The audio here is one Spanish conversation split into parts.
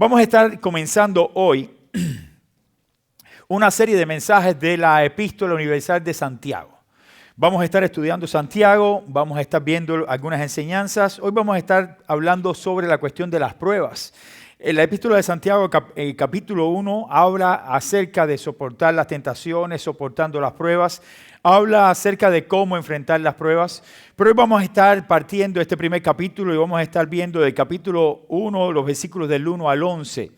Vamos a estar comenzando hoy una serie de mensajes de la Epístola Universal de Santiago. Vamos a estar estudiando Santiago, vamos a estar viendo algunas enseñanzas. Hoy vamos a estar hablando sobre la cuestión de las pruebas. En la Epístola de Santiago, capítulo 1, habla acerca de soportar las tentaciones, soportando las pruebas. Habla acerca de cómo enfrentar las pruebas. Pero hoy vamos a estar partiendo este primer capítulo y vamos a estar viendo del capítulo 1, los versículos del 1 al 11.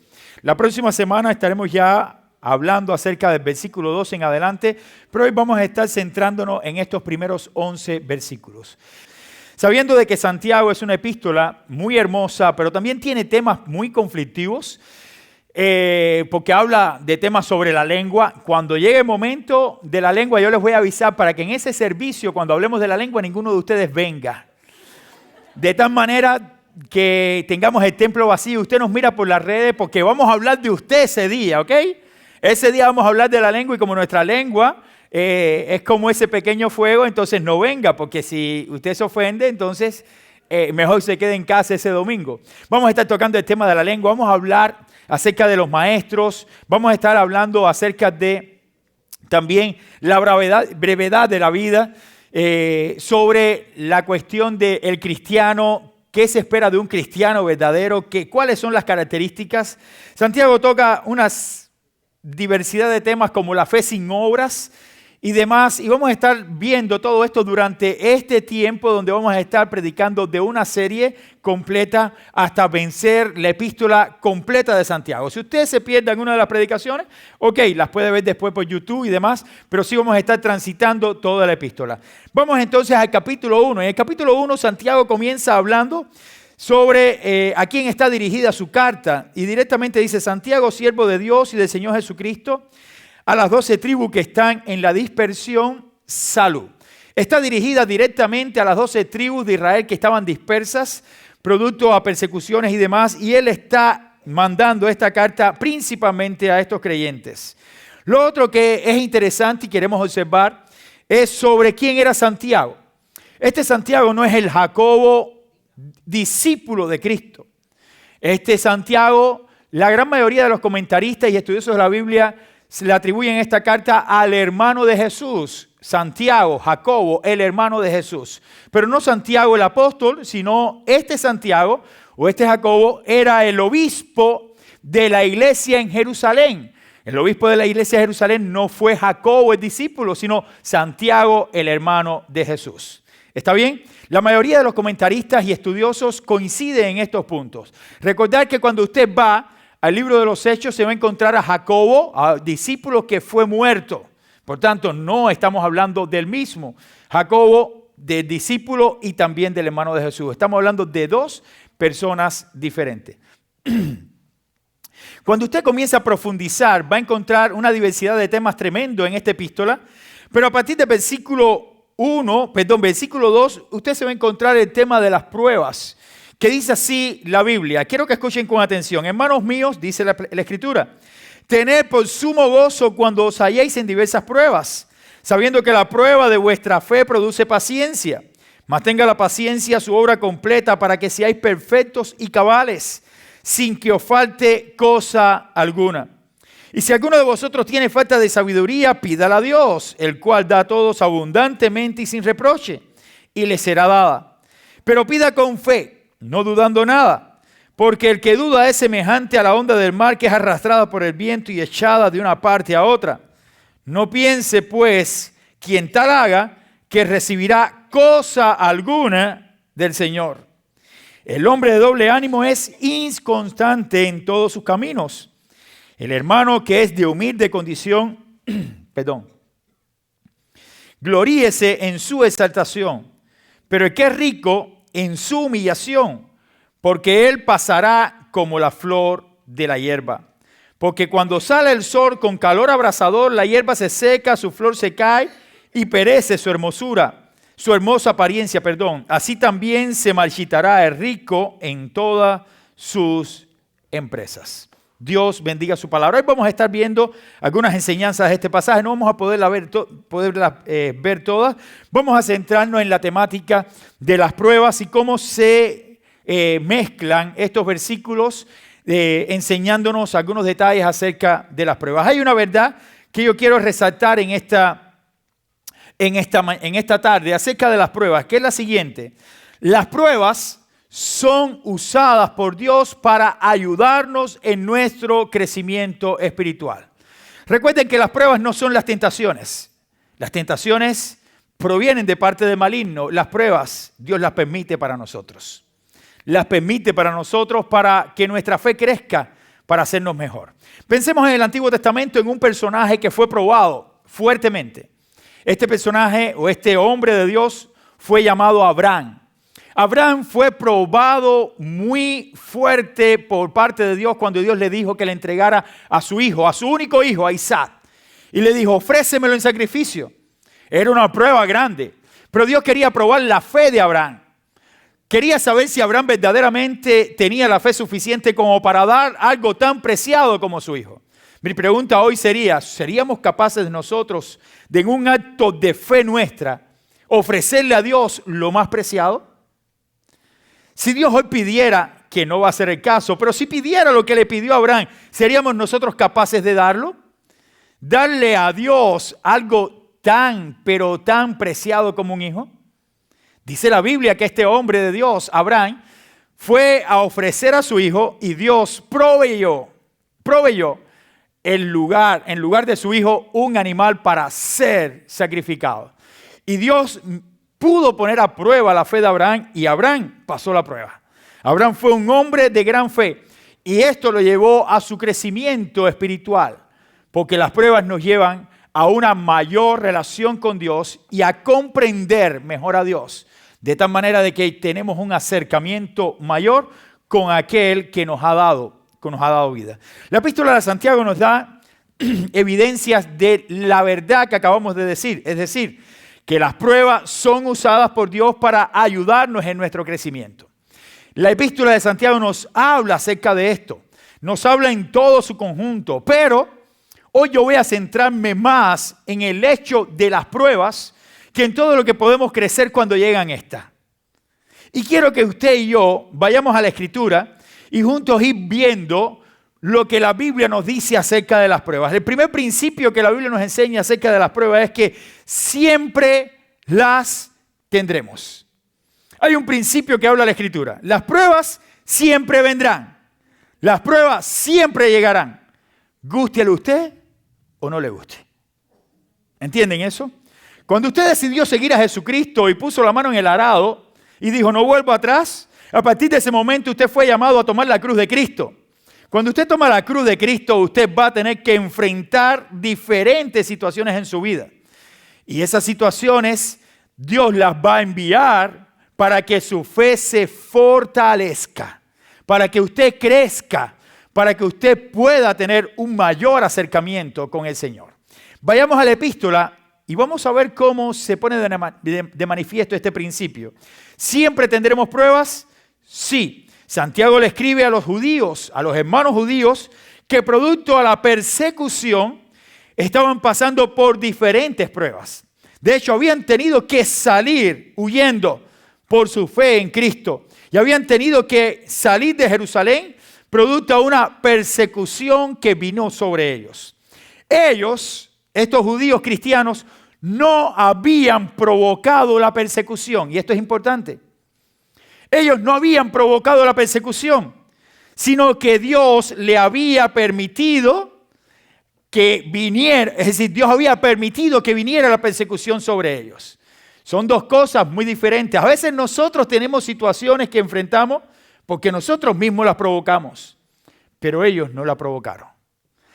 La próxima semana estaremos ya hablando acerca del versículo 2 en adelante, pero hoy vamos a estar centrándonos en estos primeros 11 versículos. Sabiendo de que Santiago es una epístola muy hermosa, pero también tiene temas muy conflictivos, porque habla de temas sobre la lengua. Cuando llegue el momento de la lengua, yo les voy a avisar para que en ese servicio, cuando hablemos de la lengua, ninguno de ustedes venga. De tal manera que tengamos el templo vacío. Usted nos mira por las redes porque vamos a hablar de usted ese día, ¿ok? Ese día vamos a hablar de la lengua y como nuestra lengua es como ese pequeño fuego, entonces no venga, porque si usted se ofende, entonces mejor se quede en casa ese domingo. Vamos a estar tocando el tema de la lengua, vamos a hablar acerca de los maestros, vamos a estar hablando acerca de también la brevedad de la vida, sobre la cuestión del cristiano, qué se espera de un cristiano verdadero, cuáles son las características. Santiago toca una diversidad de temas como la fe sin obras y demás, y vamos a estar viendo todo esto durante este tiempo donde vamos a estar predicando de una serie completa hasta vencer la epístola completa de Santiago. Si usted se pierde alguna de las predicaciones, ok, las puede ver después por YouTube y demás, pero sí vamos a estar transitando toda la epístola. Vamos entonces al capítulo 1. En el capítulo 1 Santiago comienza hablando sobre a quién está dirigida su carta, y directamente dice: Santiago, siervo de Dios y del Señor Jesucristo, a las 12 tribus que están en la dispersión, salud. Está dirigida directamente a las 12 tribus de Israel que estaban dispersas, producto a persecuciones y demás, y él está mandando esta carta principalmente a estos creyentes. Lo otro que es interesante y queremos observar es sobre quién era Santiago. Este Santiago no es el Jacobo, discípulo de Cristo. Este Santiago, la gran mayoría de los comentaristas y estudiosos de la Biblia se le atribuyen esta carta al hermano de Jesús, Santiago, Jacobo, el hermano de Jesús. Pero no Santiago el apóstol, sino este Santiago o este Jacobo era el obispo de la iglesia en Jerusalén. El obispo de la iglesia de Jerusalén no fue Jacobo el discípulo, sino Santiago el hermano de Jesús. ¿Está bien? La mayoría de los comentaristas y estudiosos coinciden en estos puntos. Recordad que cuando usted va al libro de los Hechos se va a encontrar a Jacobo, a discípulo que fue muerto. Por tanto, no estamos hablando del mismo Jacobo, del discípulo y también del hermano de Jesús. Estamos hablando de dos personas diferentes. Cuando usted comienza a profundizar, va a encontrar una diversidad de temas tremendo en esta epístola, pero a partir del versículo 2, usted se va a encontrar el tema de las pruebas, que dice así la Biblia. Quiero que escuchen con atención. Hermanos míos, dice la Escritura, tened por sumo gozo cuando os halléis en diversas pruebas, sabiendo que la prueba de vuestra fe produce paciencia. Mas tenga la paciencia su obra completa para que seáis perfectos y cabales, sin que os falte cosa alguna. Y si alguno de vosotros tiene falta de sabiduría, pídala a Dios, el cual da a todos abundantemente y sin reproche, y le será dada. Pero pida con fe, no dudando nada, porque el que duda es semejante a la onda del mar que es arrastrada por el viento y echada de una parte a otra. No piense, pues, quien tal haga, que recibirá cosa alguna del Señor. El hombre de doble ánimo es inconstante en todos sus caminos. El hermano que es de humilde condición, gloríese en su exaltación, pero el que es rico en su humillación, porque él pasará como la flor de la hierba. Porque cuando sale el sol con calor abrasador, la hierba se seca, su flor se cae y perece su hermosa apariencia. Así también se marchitará el rico en todas sus empresas. Dios bendiga su palabra. Hoy vamos a estar viendo algunas enseñanzas de este pasaje. No vamos a poderlas ver todas. Vamos a centrarnos en la temática de las pruebas y cómo se mezclan estos versículos enseñándonos algunos detalles acerca de las pruebas. Hay una verdad que yo quiero resaltar en esta tarde acerca de las pruebas, que es la siguiente. Las pruebas son usadas por Dios para ayudarnos en nuestro crecimiento espiritual. Recuerden que las pruebas no son las tentaciones. Las tentaciones provienen de parte del maligno. Las pruebas Dios las permite para nosotros. Las permite para nosotros para que nuestra fe crezca, para hacernos mejor. Pensemos en el Antiguo Testamento en un personaje que fue probado fuertemente. Este personaje o este hombre de Dios fue llamado Abraham. Abraham fue probado muy fuerte por parte de Dios cuando Dios le dijo que le entregara a su hijo, a su único hijo, a Isaac. Y le dijo, ofrécemelo en sacrificio. Era una prueba grande. Pero Dios quería probar la fe de Abraham. Quería saber si Abraham verdaderamente tenía la fe suficiente como para dar algo tan preciado como su hijo. Mi pregunta hoy sería, ¿seríamos capaces nosotros de en un acto de fe nuestra ofrecerle a Dios lo más preciado? Si Dios hoy pidiera, que no va a ser el caso, pero si pidiera lo que le pidió a Abraham, ¿seríamos nosotros capaces de darlo? ¿Darle a Dios algo pero tan preciado como un hijo? Dice la Biblia que este hombre de Dios, Abraham, fue a ofrecer a su hijo y Dios proveyó en lugar de su hijo, un animal para ser sacrificado. Y Dios pudo poner a prueba la fe de Abraham y Abraham pasó la prueba. Abraham fue un hombre de gran fe y esto lo llevó a su crecimiento espiritual, porque las pruebas nos llevan a una mayor relación con Dios y a comprender mejor a Dios, de tal manera de que tenemos un acercamiento mayor con aquel que nos ha dado vida. La epístola de Santiago nos da evidencias de la verdad que acabamos de decir, es decir, que las pruebas son usadas por Dios para ayudarnos en nuestro crecimiento. La epístola de Santiago nos habla acerca de esto, nos habla en todo su conjunto, pero hoy yo voy a centrarme más en el hecho de las pruebas que en todo lo que podemos crecer cuando llegan estas. Y quiero que usted y yo vayamos a la Escritura y juntos ir viendo lo que la Biblia nos dice acerca de las pruebas. El primer principio que la Biblia nos enseña acerca de las pruebas es que siempre las tendremos. Hay un principio que habla la Escritura. Las pruebas siempre vendrán. Las pruebas siempre llegarán. Gústele a usted o no le guste. ¿Entienden eso? Cuando usted decidió seguir a Jesucristo y puso la mano en el arado y dijo, no vuelvo atrás, a partir de ese momento usted fue llamado a tomar la cruz de Cristo. Cuando usted toma la cruz de Cristo, usted va a tener que enfrentar diferentes situaciones en su vida. Y esas situaciones Dios las va a enviar para que su fe se fortalezca, para que usted crezca, para que usted pueda tener un mayor acercamiento con el Señor. Vayamos a la epístola y vamos a ver cómo se pone de manifiesto este principio. ¿Siempre tendremos pruebas? Sí. Santiago le escribe a los judíos, a los hermanos judíos, que producto a la persecución estaban pasando por diferentes pruebas. De hecho, habían tenido que salir huyendo por su fe en Cristo. Y habían tenido que salir de Jerusalén producto a una persecución que vino sobre ellos. Ellos, estos judíos cristianos, no habían provocado la persecución. Y esto es importante. Ellos no habían provocado la persecución, sino que Dios le había permitido que viniera, es decir, Dios había permitido que viniera la persecución sobre ellos. Son dos cosas muy diferentes. A veces nosotros tenemos situaciones que enfrentamos porque nosotros mismos las provocamos, pero ellos no la provocaron.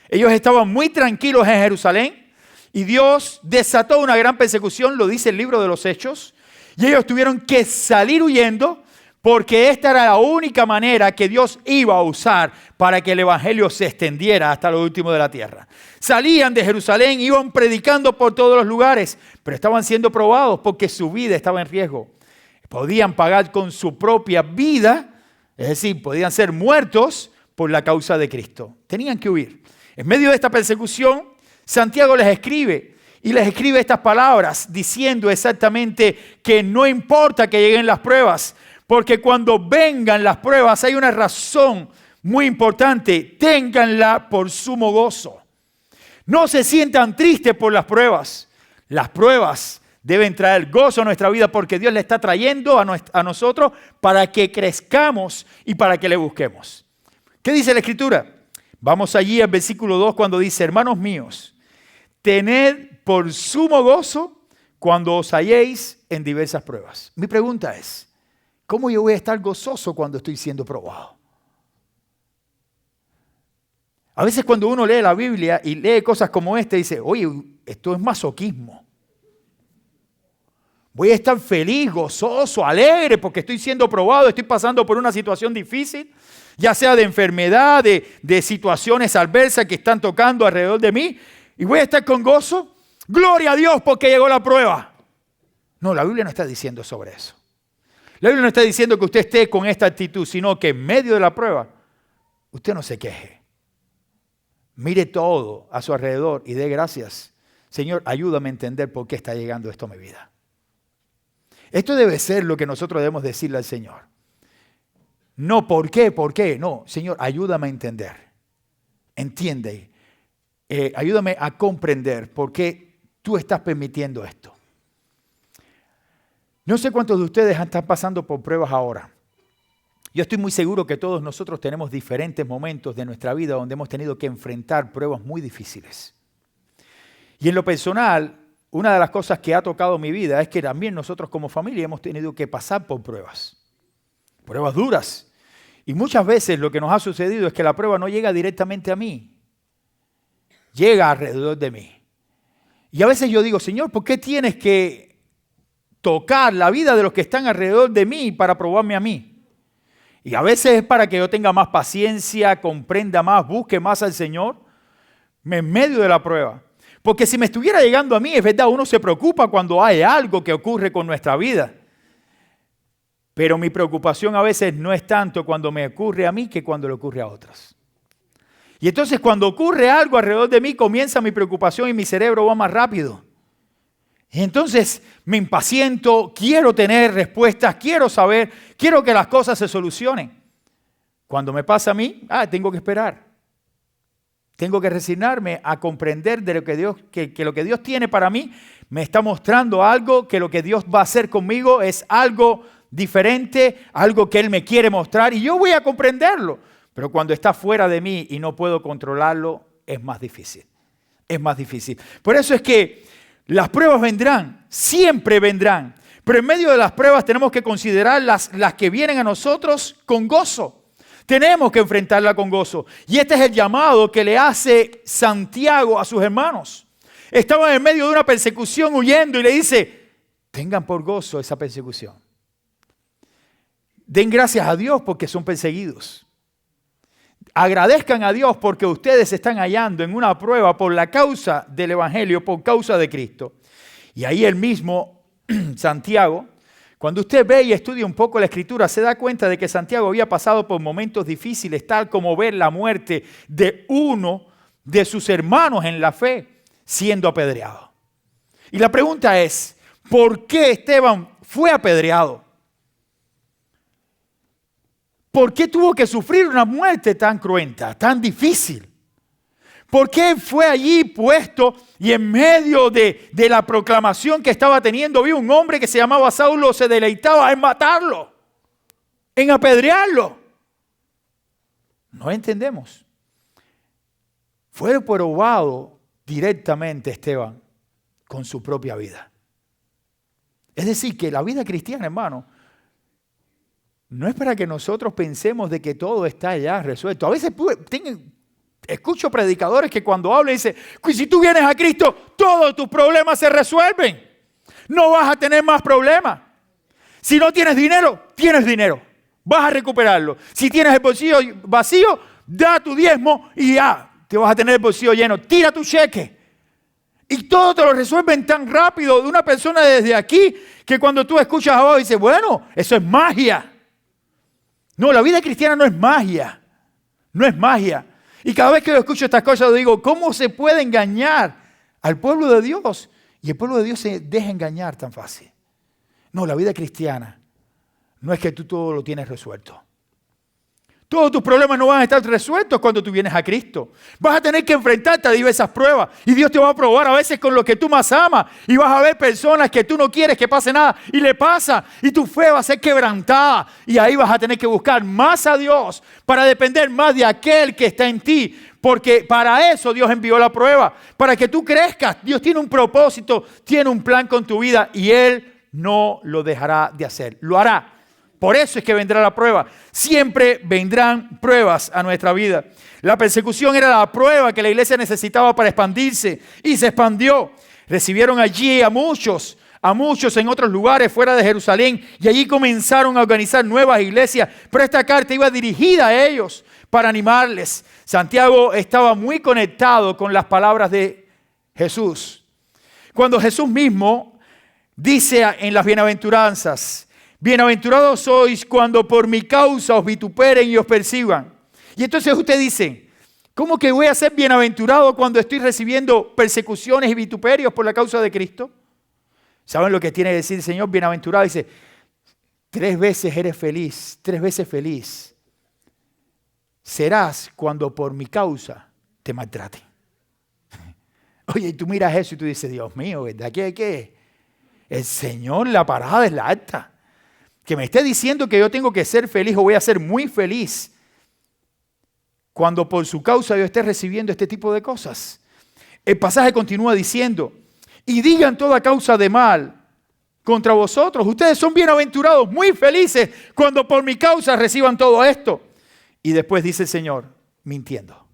Ellos estaban muy tranquilos en Jerusalén y Dios desató una gran persecución, lo dice el libro de los Hechos, y ellos tuvieron que salir huyendo porque esta era la única manera que Dios iba a usar para que el evangelio se extendiera hasta lo último de la tierra. Salían de Jerusalén, iban predicando por todos los lugares, pero estaban siendo probados porque su vida estaba en riesgo. Podían pagar con su propia vida, es decir, podían ser muertos por la causa de Cristo. Tenían que huir. En medio de esta persecución, Santiago les escribe estas palabras diciendo exactamente que no importa que lleguen las pruebas, porque cuando vengan las pruebas hay una razón Muy importante, ténganla por sumo gozo. No se sientan tristes por las pruebas. Las pruebas deben traer gozo a nuestra vida porque Dios le está trayendo a nosotros para que crezcamos y para que le busquemos. ¿Qué dice la Escritura? Vamos allí al versículo 2 cuando dice, hermanos míos, tened por sumo gozo cuando os halléis en diversas pruebas. Mi pregunta es, ¿cómo yo voy a estar gozoso cuando estoy siendo probado? A veces cuando uno lee la Biblia y lee cosas como esta, dice, oye, esto es masoquismo. Voy a estar feliz, gozoso, alegre porque estoy siendo probado, estoy pasando por una situación difícil, ya sea de enfermedad, de situaciones adversas que están tocando alrededor de mí, y voy a estar con gozo. Gloria a Dios porque llegó la prueba. No, la Biblia no está diciendo sobre eso. La Biblia no está diciendo que usted esté con esta actitud, sino que en medio de la prueba, usted no se queje. Mire todo a su alrededor y dé gracias. Señor, ayúdame a entender por qué está llegando esto a mi vida. Esto debe ser lo que nosotros debemos decirle al Señor. No, ¿por qué? ¿Por qué? No, Señor, ayúdame a entender. Entiende. Ayúdame a comprender por qué tú estás permitiendo esto. No sé cuántos de ustedes están pasando por pruebas ahora. Yo estoy muy seguro que todos nosotros tenemos diferentes momentos de nuestra vida donde hemos tenido que enfrentar pruebas muy difíciles. Y en lo personal, una de las cosas que ha tocado mi vida es que también nosotros como familia hemos tenido que pasar por pruebas duras. Y muchas veces lo que nos ha sucedido es que la prueba no llega directamente a mí, llega alrededor de mí. Y a veces yo digo, Señor, ¿por qué tienes que tocar la vida de los que están alrededor de mí para probarme a mí? Y a veces es para que yo tenga más paciencia, comprenda más, busque más al Señor en medio de la prueba. Porque si me estuviera llegando a mí, es verdad, uno se preocupa cuando hay algo que ocurre con nuestra vida. Pero mi preocupación a veces no es tanto cuando me ocurre a mí que cuando le ocurre a otros. Y entonces cuando ocurre algo alrededor de mí, comienza mi preocupación y mi cerebro va más rápido. Y entonces me impaciento, quiero tener respuestas, quiero saber, quiero que las cosas se solucionen. Cuando me pasa a mí, tengo que esperar. Tengo que resignarme a comprender de lo que Dios, que lo que Dios tiene para mí me está mostrando algo, que lo que Dios va a hacer conmigo es algo diferente, algo que Él me quiere mostrar y yo voy a comprenderlo. Pero cuando está fuera de mí y no puedo controlarlo, es más difícil. Es más difícil. Por eso es que las pruebas vendrán, siempre vendrán. Pero en medio de las pruebas tenemos que considerar las que vienen a nosotros con gozo. Tenemos que enfrentarla con gozo. Y este es el llamado que le hace Santiago a sus hermanos. Estaban en medio de una persecución huyendo y le dice, tengan por gozo esa persecución. Den gracias a Dios porque son perseguidos. Agradezcan a Dios porque ustedes se están hallando en una prueba por la causa del Evangelio, por causa de Cristo. Y ahí el mismo Santiago, cuando usted ve y estudia un poco la Escritura, se da cuenta de que Santiago había pasado por momentos difíciles, tal como ver la muerte de uno de sus hermanos en la fe siendo apedreado. Y la pregunta es, ¿por qué Esteban fue apedreado? ¿Por qué tuvo que sufrir una muerte tan cruenta, tan difícil? ¿Por qué fue allí puesto y en medio de la proclamación que estaba teniendo, vi un hombre que se llamaba Saulo, se deleitaba en matarlo, en apedrearlo? No entendemos. Fue probado directamente Esteban con su propia vida. Es decir, que la vida cristiana, hermano, no es para que nosotros pensemos de que todo está ya resuelto. A veces escucho predicadores que cuando hablan dicen, si tú vienes a Cristo, todos tus problemas se resuelven. No vas a tener más problemas. Si no tienes dinero, tienes dinero. Vas a recuperarlo. Si tienes el bolsillo vacío, da tu diezmo y ya, te vas a tener el bolsillo lleno. Tira tu cheque. Y todo te lo resuelven tan rápido de una persona desde aquí que cuando tú escuchas abajo dices, bueno, eso es magia. No, la vida cristiana no es magia. No es magia. Y cada vez que yo escucho estas cosas, digo, ¿cómo se puede engañar al pueblo de Dios? Y el pueblo de Dios se deja engañar tan fácil. No, la vida cristiana no es que tú todo lo tienes resuelto. Todos tus problemas no van a estar resueltos cuando tú vienes a Cristo. Vas a tener que enfrentarte a diversas pruebas y Dios te va a probar a veces con lo que tú más amas y vas a ver personas que tú no quieres que pase nada y le pasa y tu fe va a ser quebrantada y ahí vas a tener que buscar más a Dios para depender más de aquel que está en ti, porque para eso Dios envió la prueba, para que tú crezcas. Dios tiene un propósito, tiene un plan con tu vida y Él no lo dejará de hacer, lo hará. Por eso es que vendrá la prueba. Siempre vendrán pruebas a nuestra vida. La persecución era la prueba que la iglesia necesitaba para expandirse y se expandió. Recibieron allí a muchos en otros lugares fuera de Jerusalén y allí comenzaron a organizar nuevas iglesias. Pero esta carta iba dirigida a ellos para animarles. Santiago estaba muy conectado con las palabras de Jesús. Cuando Jesús mismo dice en las bienaventuranzas: bienaventurados sois cuando por mi causa os vituperen y os persigan. Y entonces usted dice, ¿cómo que voy a ser bienaventurado cuando estoy recibiendo persecuciones y vituperios por la causa de Cristo? ¿Saben lo que tiene que decir el Señor? Bienaventurado, dice, 3 veces eres feliz, 3 veces feliz serás cuando por mi causa te maltraten. Oye, y tú miras eso y tú dices, Dios mío, ¿verdad? ¿Qué? El Señor, la parada es la alta. Que me esté diciendo que yo tengo que ser feliz o voy a ser muy feliz cuando por su causa yo esté recibiendo este tipo de cosas. El pasaje continúa diciendo, y digan toda causa de mal contra vosotros. Ustedes son bienaventurados, muy felices cuando por mi causa reciban todo esto. Y después dice el Señor, mintiendo.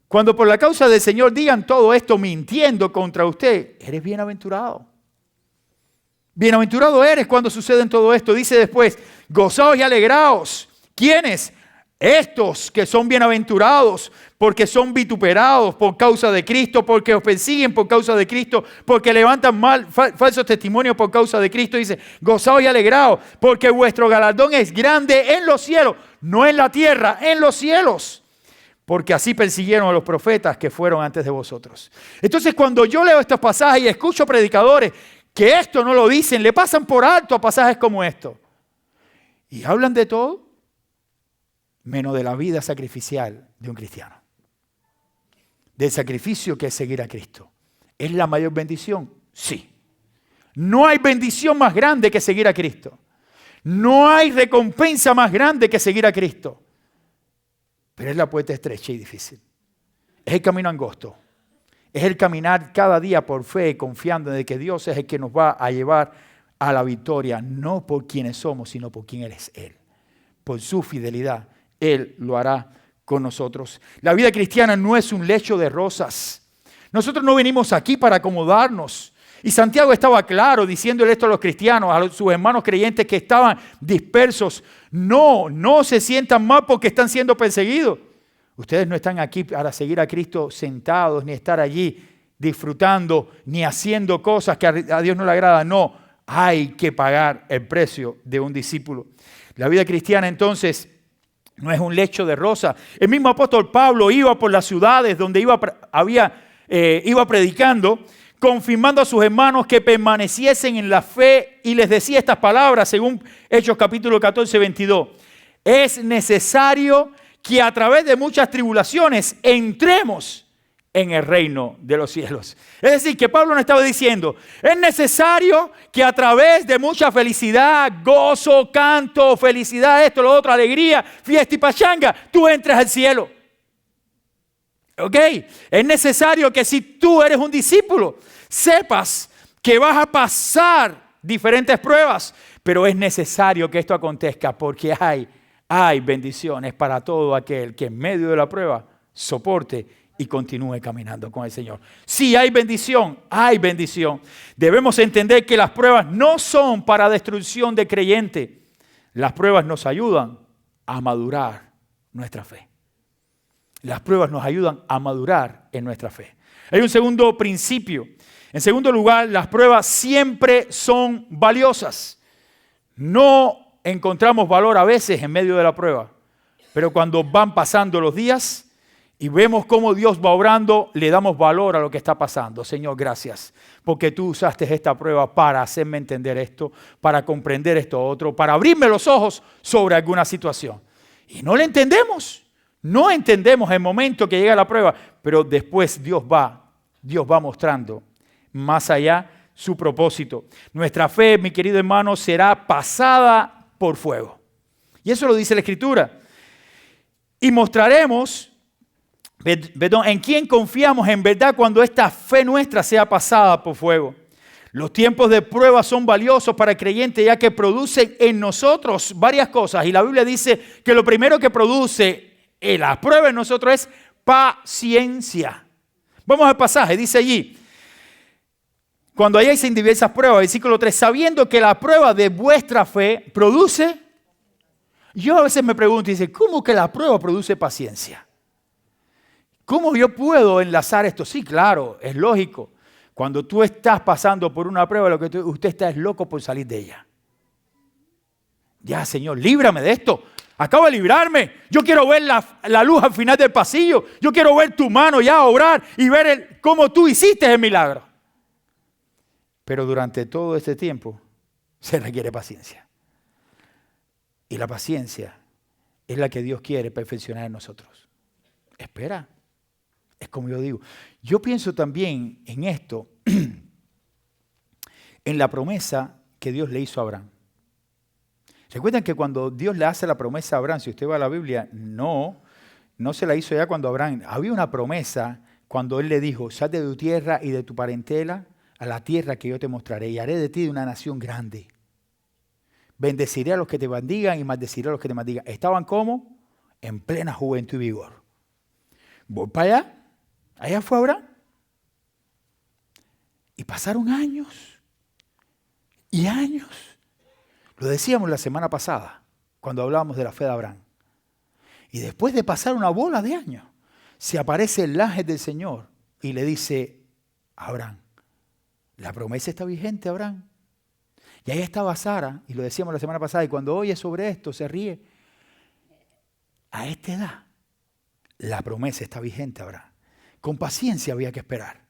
Cuando por la causa del Señor digan todo esto mintiendo contra usted, eres bienaventurado. Bienaventurado eres cuando sucede todo esto. Dice después, gozaos y alegraos. ¿Quiénes? Estos que son bienaventurados porque son vituperados por causa de Cristo, porque os persiguen por causa de Cristo, porque levantan falsos testimonios por causa de Cristo. Dice, gozaos y alegraos porque vuestro galardón es grande en los cielos, no en la tierra, en los cielos. Porque así persiguieron a los profetas que fueron antes de vosotros. Entonces cuando yo leo estos pasajes y escucho predicadores que esto no lo dicen, le pasan por alto a pasajes como estos. Y hablan de todo, menos de la vida sacrificial de un cristiano. Del sacrificio que es seguir a Cristo. ¿Es la mayor bendición? Sí. No hay bendición más grande que seguir a Cristo. No hay recompensa más grande que seguir a Cristo. Pero es la puerta estrecha y difícil. Es el camino angosto. Es el caminar cada día por fe, confiando en que Dios es el que nos va a llevar a la victoria, no por quienes somos, sino por quién es Él. Por su fidelidad, Él lo hará con nosotros. La vida cristiana no es un lecho de rosas. Nosotros no venimos aquí para acomodarnos. Y Santiago estaba claro diciéndole esto a los cristianos, a sus hermanos creyentes que estaban dispersos. No se sientan mal porque están siendo perseguidos. Ustedes no están aquí para seguir a Cristo sentados, ni estar allí disfrutando, ni haciendo cosas que a Dios no le agradan. No, hay que pagar el precio de un discípulo. La vida cristiana entonces no es un lecho de rosa. El mismo apóstol Pablo iba por las ciudades donde iba predicando, confirmando a sus hermanos que permaneciesen en la fe y les decía estas palabras según Hechos capítulo 14, 22. Es necesario que a través de muchas tribulaciones entremos en el reino de los cielos. Es decir, que Pablo no estaba diciendo, es necesario que a través de mucha felicidad, gozo, canto, felicidad, esto, lo otro, alegría, fiesta y pachanga, tú entres al cielo. ¿Ok? Es necesario que si tú eres un discípulo, sepas que vas a pasar diferentes pruebas, pero es necesario que esto acontezca porque hay bendiciones para todo aquel que en medio de la prueba soporte y continúe caminando con el Señor. Sí, hay bendición, hay bendición. Debemos entender que las pruebas no son para destrucción de creyente. Las pruebas nos ayudan a madurar nuestra fe. Las pruebas nos ayudan a madurar en nuestra fe. Hay un segundo principio. En segundo lugar, las pruebas siempre son valiosas. No encontramos valor a veces en medio de la prueba, pero cuando van pasando los días y vemos cómo Dios va obrando, le damos valor a lo que está pasando. Señor, gracias, porque tú usaste esta prueba para hacerme entender esto, para comprender esto otro, para abrirme los ojos sobre alguna situación. Y no le entendemos. No entendemos el momento que llega la prueba, pero después Dios va mostrando más allá su propósito. Nuestra fe, mi querido hermano, será pasada por fuego. Y eso lo dice la Escritura. Y mostraremos, en quién confiamos en verdad cuando esta fe nuestra sea pasada por fuego. Los tiempos de prueba son valiosos para el creyente ya que producen en nosotros varias cosas. Y la Biblia dice que lo primero que produce la prueba en nosotros es paciencia. Vamos al pasaje, dice allí. Cuando hayáis en diversas pruebas, versículo 3, sabiendo que la prueba de vuestra fe produce. Yo a veces me pregunto y dice, ¿cómo que la prueba produce paciencia? ¿Cómo yo puedo enlazar esto? Sí, claro, es lógico. Cuando tú estás pasando por una prueba, lo que usted está es loco por salir de ella. Ya, Señor, líbrame de esto. Acabo de librarme. Yo quiero ver la luz al final del pasillo. Yo quiero ver tu mano ya obrar y ver cómo tú hiciste el milagro. Pero durante todo este tiempo se requiere paciencia. Y la paciencia es la que Dios quiere perfeccionar en nosotros. Espera. Es como yo digo. Yo pienso también en esto, en la promesa que Dios le hizo a Abraham. ¿Recuerdan que cuando Dios le hace la promesa a Abraham, si usted va a la Biblia, no se la hizo ya cuando Abraham, había una promesa cuando él le dijo, sal de tu tierra y de tu parentela a la tierra que yo te mostraré y haré de ti una nación grande. Bendeciré a los que te bendigan y maldeciré a los que te maldigan. Estaban como en plena juventud y vigor. Voy para allá. Allá fue Abraham. Y pasaron años y años. Lo decíamos la semana pasada, cuando hablábamos de la fe de Abraham. Y después de pasar una bola de años, se aparece el ángel del Señor y le dice a Abraham, la promesa está vigente, Abraham. Y ahí estaba Sara, y lo decíamos la semana pasada, y cuando oye sobre esto se ríe. A esta edad, la promesa está vigente, Abraham. Con paciencia había que esperar.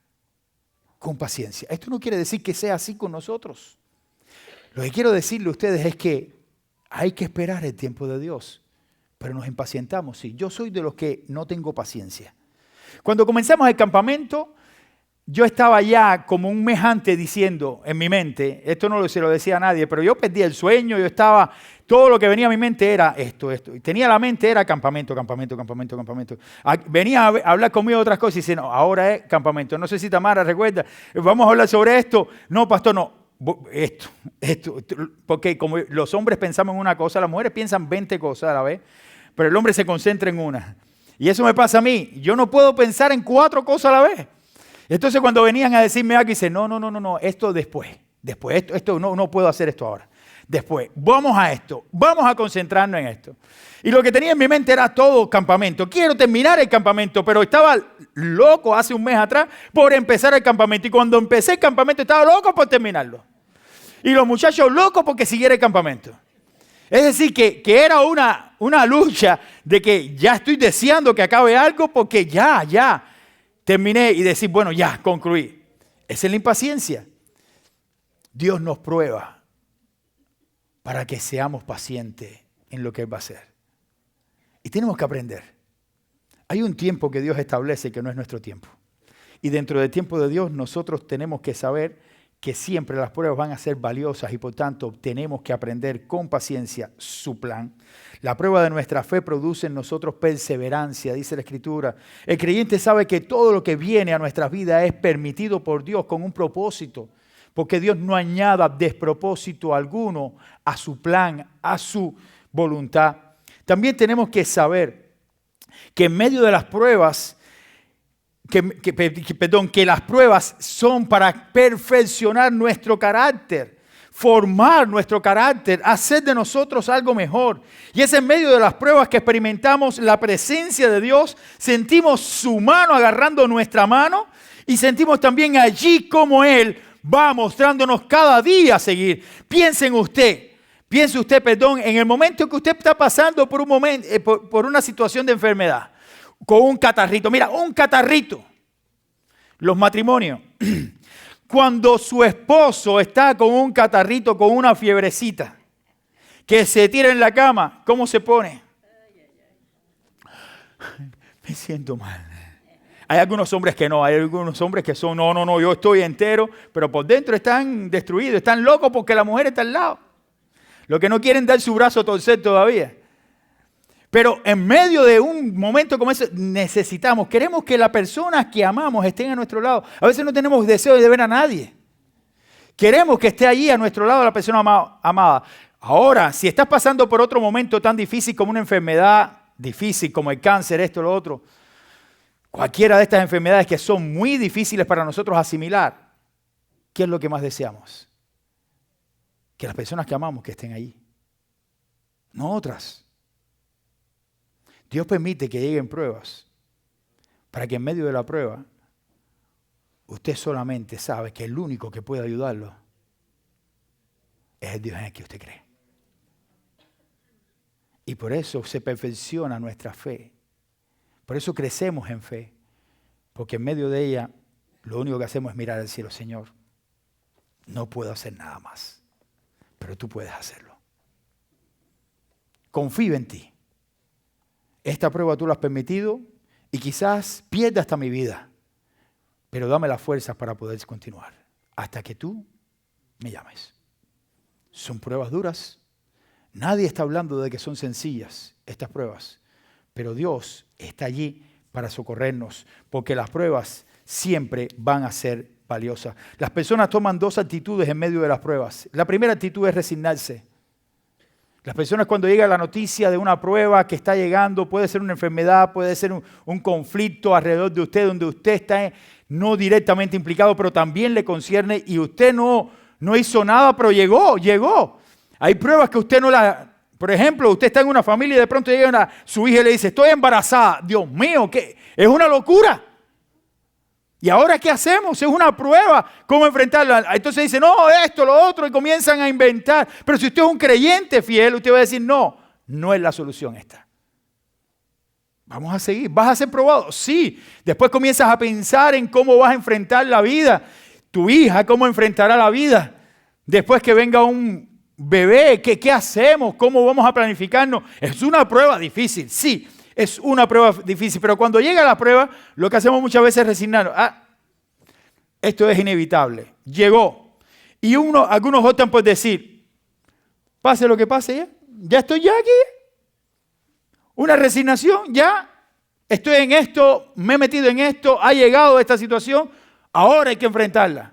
Con paciencia. Esto no quiere decir que sea así con nosotros. Lo que quiero decirle a ustedes es que hay que esperar el tiempo de Dios. Pero nos impacientamos, sí. Yo soy de los que no tengo paciencia. Cuando comenzamos el campamento, yo estaba ya como un mes antes diciendo en mi mente, esto no se lo decía a nadie, pero yo perdí el sueño, todo lo que venía a mi mente era esto. Y tenía la mente, era campamento. Venía a hablar conmigo de otras cosas y dice, no, ahora es campamento. No sé si Tamara recuerda, vamos a hablar sobre esto. No, pastor, no. Esto, porque como los hombres pensamos en una cosa, las mujeres piensan 20 cosas a la vez, pero el hombre se concentra en una. Y eso me pasa a mí. Yo no puedo pensar en 4 cosas a la vez. Entonces cuando venían a decirme algo, dice, no, esto después, esto no puedo hacer esto ahora. Después, vamos a esto, vamos a concentrarnos en esto. Y lo que tenía en mi mente era todo campamento. Quiero terminar el campamento, pero estaba loco hace un mes atrás por empezar el campamento. Y cuando empecé el campamento estaba loco por terminarlo. Y los muchachos locos porque siguiera el campamento. Es decir, que era una lucha de que ya estoy deseando que acabe algo porque ya terminé y decir, bueno, ya concluí. Esa es la impaciencia. Dios nos prueba para que seamos pacientes en lo que Él va a hacer. Y tenemos que aprender. Hay un tiempo que Dios establece que no es nuestro tiempo. Y dentro del tiempo de Dios nosotros tenemos que saber que siempre las pruebas van a ser valiosas y por tanto tenemos que aprender con paciencia su plan. La prueba de nuestra fe produce en nosotros perseverancia, dice la Escritura. El creyente sabe que todo lo que viene a nuestras vidas es permitido por Dios con un propósito, porque Dios no añada despropósito alguno a su plan, a su voluntad. También tenemos que saber que en medio de las pruebas, que las pruebas son para perfeccionar nuestro carácter, formar nuestro carácter, hacer de nosotros algo mejor. Y es en medio de las pruebas que experimentamos la presencia de Dios, sentimos su mano agarrando nuestra mano y sentimos también allí como Él va mostrándonos cada día a seguir. Piense usted, en el momento que usted está pasando por una situación de enfermedad, con un catarrito. Mira, un catarrito. Los matrimonios. Cuando su esposo está con un catarrito, con una fiebrecita, que se tira en la cama, ¿cómo se pone? Me siento mal. Hay algunos hombres que no, hay algunos hombres que son, no, yo estoy entero, pero por dentro están destruidos, están locos porque la mujer está al lado. Lo que no quieren dar su brazo a torcer todavía. Pero en medio de un momento como ese, queremos que las personas que amamos estén a nuestro lado. A veces no tenemos deseo de ver a nadie. Queremos que esté allí a nuestro lado la persona amada. Ahora, si estás pasando por otro momento tan difícil como una enfermedad difícil, como el cáncer, esto, lo otro, cualquiera de estas enfermedades que son muy difíciles para nosotros asimilar, ¿qué es lo que más deseamos? Que las personas que amamos que estén allí, no otras. Dios permite que lleguen pruebas para que en medio de la prueba usted solamente sabe que el único que puede ayudarlo es el Dios en el que usted cree. Y por eso se perfecciona nuestra fe. Por eso crecemos en fe. Porque en medio de ella lo único que hacemos es mirar al cielo. Señor, no puedo hacer nada más, pero tú puedes hacerlo. Confío en ti. Esta prueba tú la has permitido y quizás pierda hasta mi vida. Pero dame las fuerzas para poder continuar hasta que tú me llames. Son pruebas duras. Nadie está hablando de que son sencillas estas pruebas. Pero Dios está allí para socorrernos. Porque las pruebas siempre van a ser valiosas. Las personas toman dos actitudes en medio de las pruebas. La primera actitud es resignarse. Las personas cuando llega la noticia de una prueba que está llegando, puede ser una enfermedad, puede ser un conflicto alrededor de usted, donde usted está no directamente implicado, pero también le concierne y usted no hizo nada, pero llegó. Hay pruebas que usted no las... Por ejemplo, usted está en una familia y de pronto llega su hija y le dice, estoy embarazada. Dios mío, ¿qué? Es una locura. ¿Y ahora qué hacemos? Es una prueba. ¿Cómo enfrentarla? Entonces dice, no, esto, lo otro, y comienzan a inventar. Pero si usted es un creyente fiel, usted va a decir, no es la solución esta. Vamos a seguir. ¿Vas a ser probado? Sí. Después comienzas a pensar en cómo vas a enfrentar la vida. Tu hija, cómo enfrentará la vida. Después que venga un bebé, ¿qué hacemos? ¿Cómo vamos a planificarnos? Es una prueba difícil, sí. Es una prueba difícil, pero cuando llega la prueba, lo que hacemos muchas veces es resignarnos. Esto es inevitable. Llegó. Y algunos optan por decir, pase lo que pase ya estoy ya aquí. Una resignación, ya estoy en esto, me he metido en esto, ha llegado esta situación, ahora hay que enfrentarla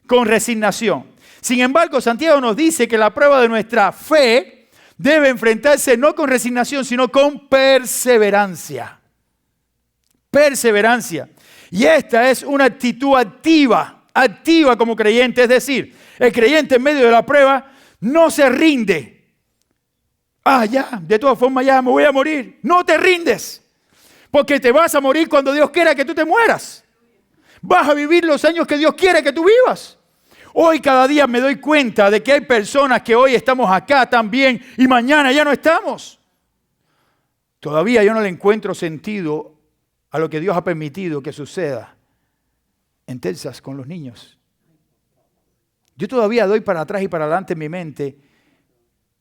con resignación. Sin embargo, Santiago nos dice que la prueba de nuestra fe debe enfrentarse no con resignación, sino con perseverancia. Perseverancia. Y esta es una actitud activa como creyente. Es decir, el creyente en medio de la prueba no se rinde. De todas formas ya me voy a morir. No te rindes. Porque te vas a morir cuando Dios quiera que tú te mueras. Vas a vivir los años que Dios quiere que tú vivas. Hoy cada día me doy cuenta de que hay personas que hoy estamos acá también y mañana ya no estamos. Todavía yo no le encuentro sentido a lo que Dios ha permitido que suceda en Texas con los niños. Yo todavía doy para atrás y para adelante en mi mente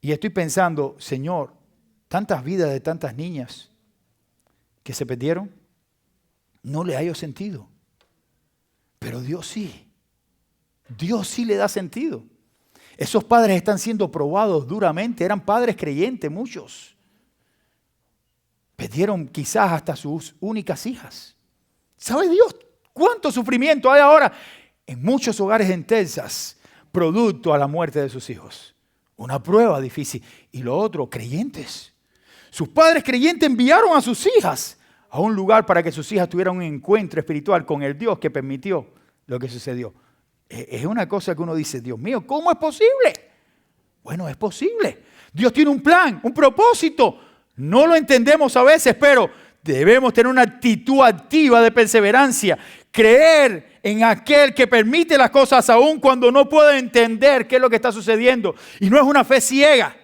y estoy pensando, Señor, tantas vidas de tantas niñas que se perdieron, no le hallo sentido. Pero Dios sí. Dios sí le da sentido. Esos padres están siendo probados duramente. Eran padres creyentes, muchos. Perdieron quizás hasta sus únicas hijas. ¿Sabe Dios cuánto sufrimiento hay ahora en muchos hogares en Texas, producto a la muerte de sus hijos? Una prueba difícil. Y lo otro, creyentes. Sus padres creyentes enviaron a sus hijas a un lugar para que sus hijas tuvieran un encuentro espiritual con el Dios que permitió lo que sucedió. Es una cosa que uno dice, Dios mío, ¿cómo es posible? Bueno, es posible. Dios tiene un plan, un propósito. No lo entendemos a veces, pero debemos tener una actitud activa de perseverancia. Creer en aquel que permite las cosas aún cuando no puede entender qué es lo que está sucediendo. Y no es una fe ciega.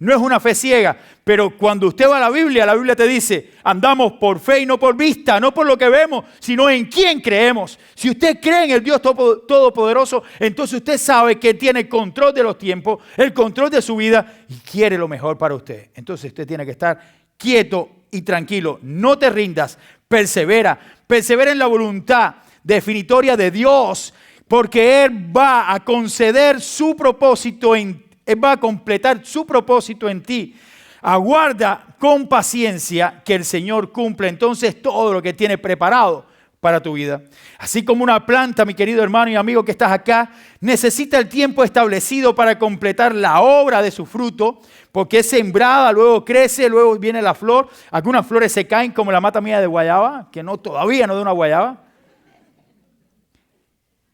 No es una fe ciega, pero cuando usted va a la Biblia te dice, andamos por fe y no por vista, no por lo que vemos, sino en quién creemos. Si usted cree en el Dios Todopoderoso, entonces usted sabe que tiene el control de los tiempos, el control de su vida y quiere lo mejor para usted. Entonces usted tiene que estar quieto y tranquilo. No te rindas, persevera en la voluntad definitoria de Dios, porque Él va a conceder su propósito Él va a completar su propósito en ti. Aguarda con paciencia que el Señor cumpla entonces todo lo que tiene preparado para tu vida. Así como una planta, mi querido hermano y amigo que estás acá, necesita el tiempo establecido para completar la obra de su fruto, porque es sembrada, luego crece, luego viene la flor. Algunas flores se caen como la mata mía de guayaba, que todavía no da una guayaba,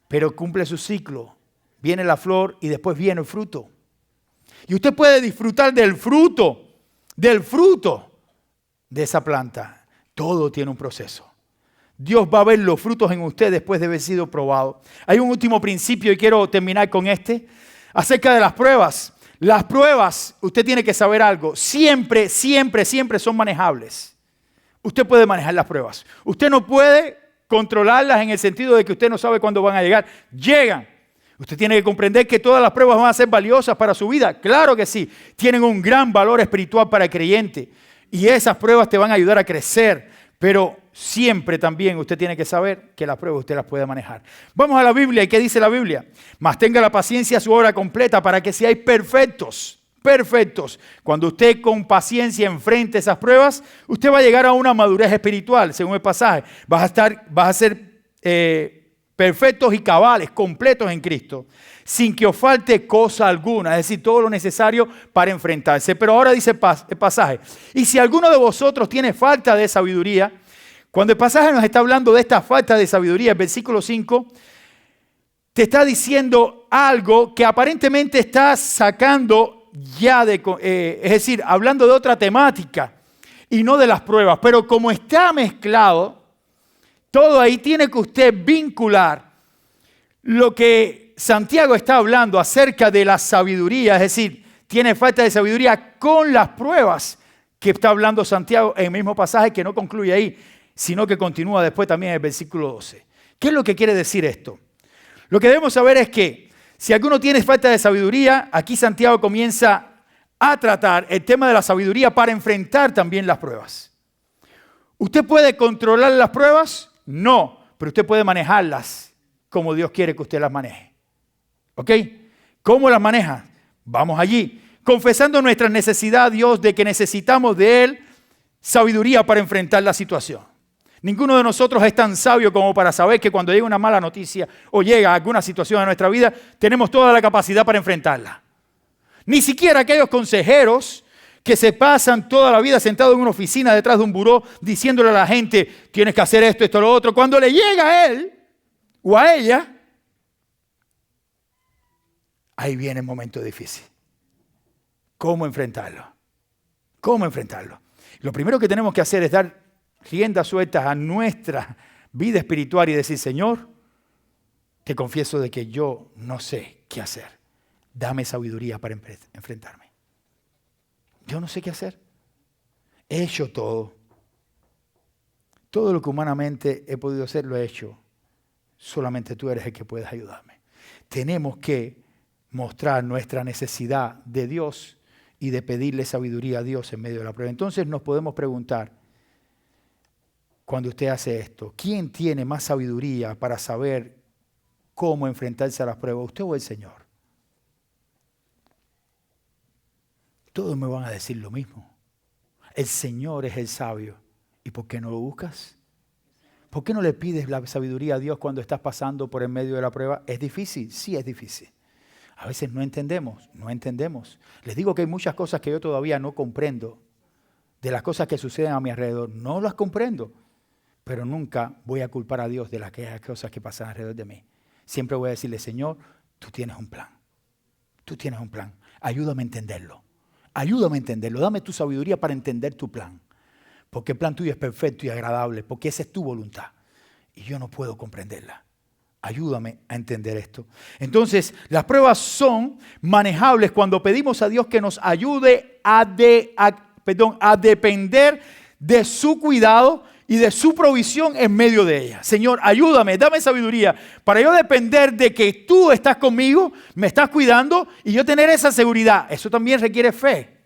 pero cumple su ciclo. Viene la flor y después viene el fruto. Y usted puede disfrutar del fruto de esa planta. Todo tiene un proceso. Dios va a ver los frutos en usted después de haber sido probado. Hay un último principio y quiero terminar con este. Acerca de las pruebas. Las pruebas, usted tiene que saber algo. Siempre son manejables. Usted puede manejar las pruebas. Usted no puede controlarlas en el sentido de que usted no sabe cuándo van a llegar. Llegan. Usted tiene que comprender que todas las pruebas van a ser valiosas para su vida. Claro que sí. Tienen un gran valor espiritual para el creyente. Y esas pruebas te van a ayudar a crecer. Pero siempre también usted tiene que saber que las pruebas usted las puede manejar. Vamos a la Biblia. ¿Y qué dice la Biblia? Mas tenga la paciencia su obra completa para que seáis perfectos. Perfectos. Cuando usted con paciencia enfrente esas pruebas, usted va a llegar a una madurez espiritual, según el pasaje. Vas a ser perfectos y cabales, completos en Cristo, sin que os falte cosa alguna, es decir, todo lo necesario para enfrentarse. Pero ahora dice el pasaje, y si alguno de vosotros tiene falta de sabiduría, cuando el pasaje nos está hablando de esta falta de sabiduría, el versículo 5, te está diciendo algo que aparentemente está sacando ya es decir, hablando de otra temática y no de las pruebas, pero como está mezclado, todo ahí tiene que usted vincular lo que Santiago está hablando acerca de la sabiduría, es decir, tiene falta de sabiduría con las pruebas que está hablando Santiago en el mismo pasaje que no concluye ahí, sino que continúa después también en el versículo 12. ¿Qué es lo que quiere decir esto? Lo que debemos saber es que si alguno tiene falta de sabiduría, aquí Santiago comienza a tratar el tema de la sabiduría para enfrentar también las pruebas. ¿Usted puede controlar las pruebas? No, pero usted puede manejarlas como Dios quiere que usted las maneje. ¿Ok? ¿Cómo las maneja? Vamos allí. Confesando nuestra necesidad a Dios de que necesitamos de Él sabiduría para enfrentar la situación. Ninguno de nosotros es tan sabio como para saber que cuando llega una mala noticia o llega alguna situación en nuestra vida, tenemos toda la capacidad para enfrentarla. Ni siquiera aquellos consejeros que se pasan toda la vida sentados en una oficina detrás de un buró diciéndole a la gente, tienes que hacer esto, esto, lo otro. Cuando le llega a él o a ella, ahí viene el momento difícil. ¿Cómo enfrentarlo? ¿Cómo enfrentarlo? Lo primero que tenemos que hacer es dar riendas sueltas a nuestra vida espiritual y decir, Señor, te confieso de que yo no sé qué hacer. Dame sabiduría para enfrentarme. Yo no sé qué hacer. He hecho todo. Todo lo que humanamente he podido hacer lo he hecho. Solamente tú eres el que puedes ayudarme. Tenemos que mostrar nuestra necesidad de Dios y de pedirle sabiduría a Dios en medio de la prueba. Entonces nos podemos preguntar, cuando usted hace esto, ¿quién tiene más sabiduría para saber cómo enfrentarse a las pruebas? ¿Usted o el Señor? Todos me van a decir lo mismo. El Señor es el sabio. ¿Y por qué no lo buscas? ¿Por qué no le pides la sabiduría a Dios cuando estás pasando por en medio de la prueba? ¿Es difícil? Sí, es difícil. A veces no entendemos. Les digo que hay muchas cosas que yo todavía no comprendo. De las cosas que suceden a mi alrededor. No las comprendo. Pero nunca voy a culpar a Dios de aquellas cosas que pasan alrededor de mí. Siempre voy a decirle, Señor, tú tienes un plan. Tú tienes un plan. Ayúdame a entenderlo. Ayúdame a entenderlo. Dame tu sabiduría para entender tu plan. Porque el plan tuyo es perfecto y agradable. Porque esa es tu voluntad. Y yo no puedo comprenderla. Ayúdame a entender esto. Entonces, las pruebas son manejables cuando pedimos a Dios que nos ayude a depender de su cuidado y de su provisión en medio de ella. Señor, ayúdame, dame sabiduría para yo depender de que tú estás conmigo, me estás cuidando y yo tener esa seguridad. Eso también requiere fe.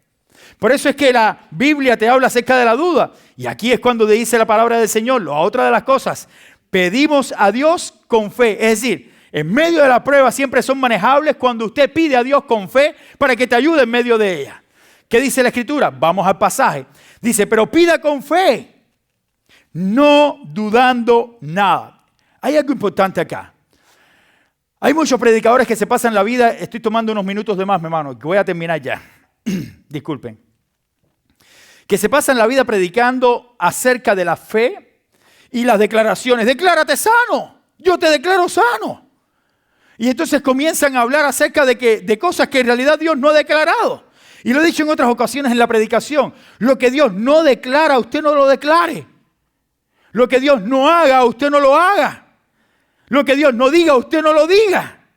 Por eso es que la Biblia te habla acerca de la duda. Y aquí es cuando dice la palabra del Señor, la otra de las cosas, pedimos a Dios con fe. Es decir, en medio de la prueba siempre son manejables cuando usted pide a Dios con fe para que te ayude en medio de ella. ¿Qué dice la Escritura? Vamos al pasaje. Dice, pero pida con fe, no dudando nada. Hay algo importante acá. Hay muchos predicadores que se pasan la vida, estoy tomando unos minutos de más, mi hermano, que voy a terminar ya. Disculpen. Que se pasan la vida predicando acerca de la fe y las declaraciones. Declárate sano, yo te declaro sano. Y entonces comienzan a hablar acerca de cosas que en realidad Dios no ha declarado. Y lo he dicho en otras ocasiones en la predicación. Lo que Dios no declara, usted no lo declare. Lo que Dios no haga, usted no lo haga. Lo que Dios no diga, usted no lo diga.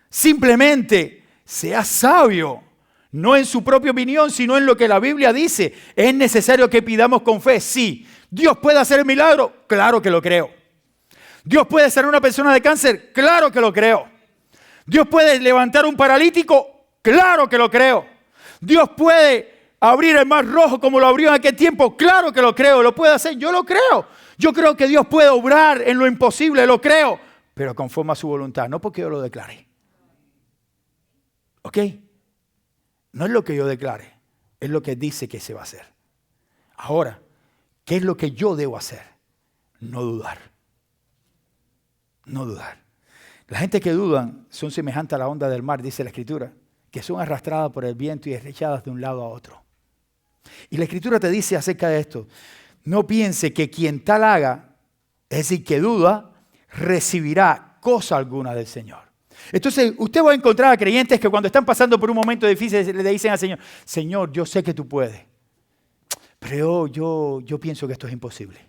Simplemente sea sabio. No en su propia opinión, sino en lo que la Biblia dice. ¿Es necesario que pidamos con fe? Sí. ¿Dios puede hacer el milagro? Claro que lo creo. ¿Dios puede sanar a una persona de cáncer? Claro que lo creo. ¿Dios puede levantar un paralítico? Claro que lo creo. ¿Dios puede abrir el mar rojo como lo abrió en aquel tiempo? Claro que lo creo. ¿Lo puede hacer? Yo lo creo. Yo creo que Dios puede obrar en lo imposible, lo creo. Pero conforme a su voluntad, no porque yo lo declare. ¿Ok? No es lo que yo declare, es lo que dice que se va a hacer. Ahora, ¿qué es lo que yo debo hacer? No dudar. No dudar. La gente que dudan son semejantes a la onda del mar, dice la Escritura, que son arrastradas por el viento y echadas de un lado a otro. Y la Escritura te dice acerca de esto, no piense que quien tal haga, es decir, que duda, recibirá cosa alguna del Señor. Entonces, usted va a encontrar a creyentes que cuando están pasando por un momento difícil le dicen al Señor, Señor, yo sé que tú puedes, pero yo pienso que esto es imposible.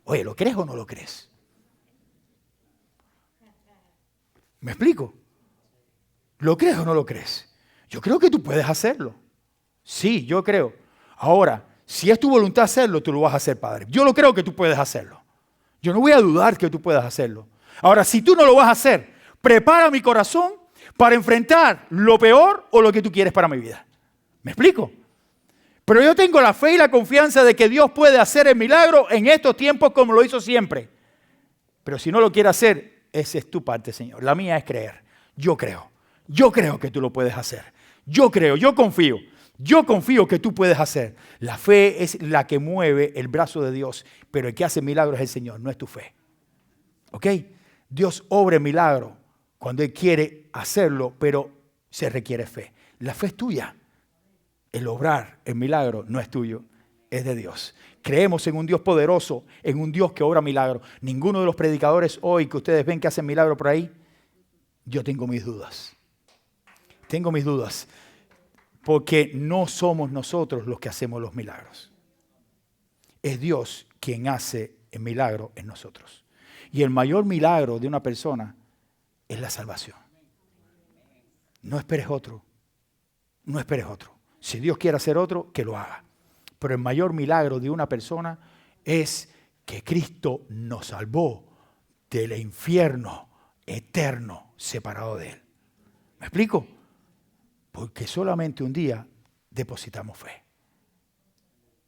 Oye, ¿lo crees o no lo crees? ¿Me explico? ¿Lo crees o no lo crees? Yo creo que tú puedes hacerlo. Sí, yo creo. Ahora, si es tu voluntad hacerlo, tú lo vas a hacer, Padre. Yo lo creo que tú puedes hacerlo. Yo no voy a dudar que tú puedas hacerlo. Ahora, si tú no lo vas a hacer, prepara mi corazón para enfrentar lo peor o lo que tú quieres para mi vida. ¿Me explico? Pero yo tengo la fe y la confianza de que Dios puede hacer el milagro en estos tiempos como lo hizo siempre. Pero si no lo quiere hacer, esa es tu parte, Señor. La mía es creer. Yo creo. Yo creo que tú lo puedes hacer. Yo creo, yo confío. Yo confío que tú puedes hacer. La fe es la que mueve el brazo de Dios, pero el que hace milagros es el Señor, no es tu fe. ¿Ok? Dios obra el milagro cuando Él quiere hacerlo, pero se requiere fe. La fe es tuya. El obrar, el milagro, no es tuyo, es de Dios. Creemos en un Dios poderoso, en un Dios que obra milagros. Ninguno de los predicadores hoy que ustedes ven que hacen milagros por ahí, yo tengo mis dudas. Tengo mis dudas. Porque no somos nosotros los que hacemos los milagros. Es Dios quien hace el milagro en nosotros. Y el mayor milagro de una persona es la salvación. No esperes otro. No esperes otro. Si Dios quiere hacer otro, que lo haga. Pero el mayor milagro de una persona es que Cristo nos salvó del infierno eterno separado de Él. ¿Me explico? Porque solamente un día depositamos fe.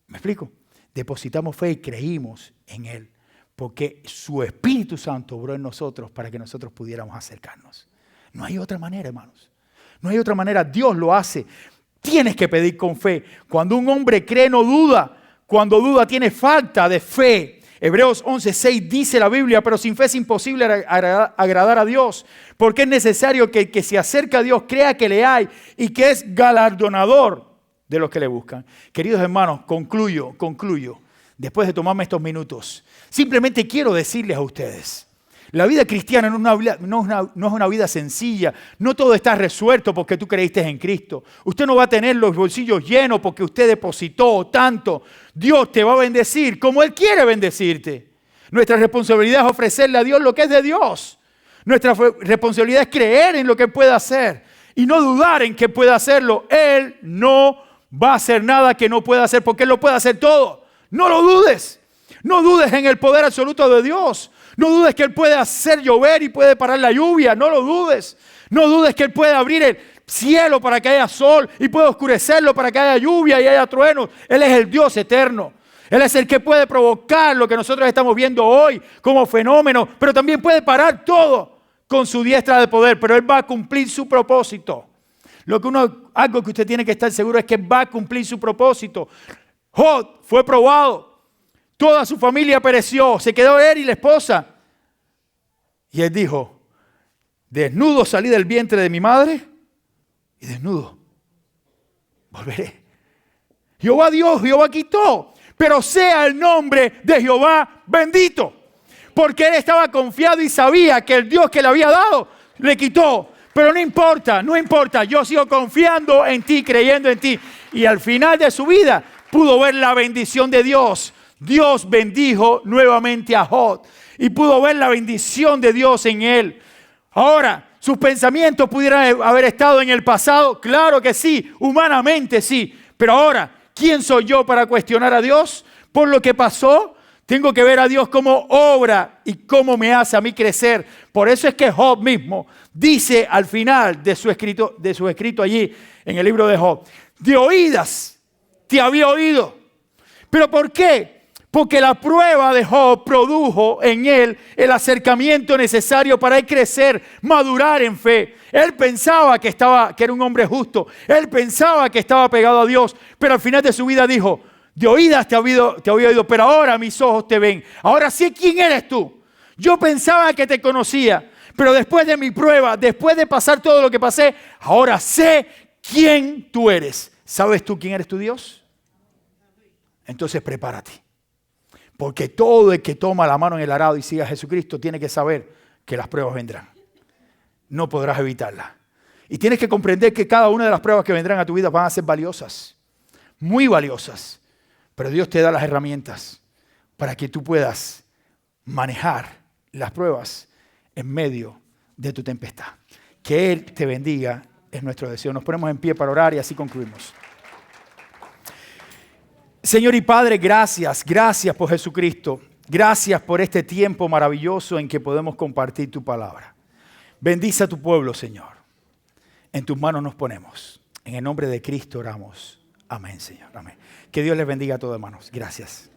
¿Me explico? Depositamos fe y creímos en Él. Porque su Espíritu Santo obró en nosotros para que nosotros pudiéramos acercarnos. No hay otra manera, hermanos. No hay otra manera. Dios lo hace. Tienes que pedir con fe. Cuando un hombre cree, no duda. Cuando duda, tiene falta de fe. Hebreos 11:6 dice la Biblia, pero sin fe es imposible agradar a Dios. Porque es necesario que el que se acerca a Dios crea que le hay y que es galardonador de los que le buscan. Queridos hermanos, concluyo. Después de tomarme estos minutos, simplemente quiero decirles a ustedes, la vida cristiana no es una vida sencilla. No todo está resuelto porque tú creíste en Cristo. Usted no va a tener los bolsillos llenos porque usted depositó tanto. Dios te va a bendecir como Él quiere bendecirte. Nuestra responsabilidad es ofrecerle a Dios lo que es de Dios. Nuestra responsabilidad es creer en lo que Él puede hacer y no dudar en que pueda hacerlo. Él no va a hacer nada que no pueda hacer porque Él lo puede hacer todo. No lo dudes. No dudes en el poder absoluto de Dios. No dudes que Él puede hacer llover y puede parar la lluvia. No lo dudes. No dudes que Él puede abrir el cielo para que haya sol y puede oscurecerlo para que haya lluvia y haya truenos. Él es el Dios eterno. Él es el que puede provocar lo que nosotros estamos viendo hoy como fenómeno, pero también puede parar todo con su diestra de poder, pero Él va a cumplir su propósito. Algo que usted tiene que estar seguro es que va a cumplir su propósito. Job fue probado, toda su familia pereció, se quedó él y la esposa. Y él dijo, desnudo salí del vientre de mi madre y desnudo volveré. Jehová dio, Jehová quitó, pero sea el nombre de Jehová bendito. Porque él estaba confiado y sabía que el Dios que le había dado le quitó. Pero no importa, yo sigo confiando en ti, creyendo en ti. Y al final de su vida pudo ver la bendición de Dios. Dios bendijo nuevamente a Job y pudo ver la bendición de Dios en él. Ahora, ¿sus pensamientos pudieran haber estado en el pasado? Claro que sí, humanamente sí. Pero ahora, ¿quién soy yo para cuestionar a Dios por lo que pasó? Tengo que ver a Dios cómo obra y cómo me hace a mí crecer. Por eso es que Job mismo dice al final de su escrito allí en el libro de Job, de oídas te había oído. ¿Pero por qué? Porque la prueba de Job produjo en él el acercamiento necesario para él crecer, madurar en fe. Él pensaba que era un hombre justo. Él pensaba que estaba pegado a Dios. Pero al final de su vida dijo, de oídas te había oído, pero ahora mis ojos te ven. Ahora sé quién eres tú. Yo pensaba que te conocía, pero después de mi prueba, después de pasar todo lo que pasé, ahora sé quién tú eres. ¿Sabes tú quién eres tu Dios? Entonces prepárate. Porque todo el que toma la mano en el arado y siga a Jesucristo tiene que saber que las pruebas vendrán. No podrás evitarlas. Y tienes que comprender que cada una de las pruebas que vendrán a tu vida van a ser valiosas. Muy valiosas. Pero Dios te da las herramientas para que tú puedas manejar las pruebas en medio de tu tempestad. Que Él te bendiga es nuestro deseo. Nos ponemos en pie para orar y así concluimos. Señor y Padre, gracias por Jesucristo. Gracias por este tiempo maravilloso en que podemos compartir tu palabra. Bendice a tu pueblo, Señor. En tus manos nos ponemos. En el nombre de Cristo oramos. Amén, Señor. Amén. Que Dios les bendiga a todos, hermanos. Gracias.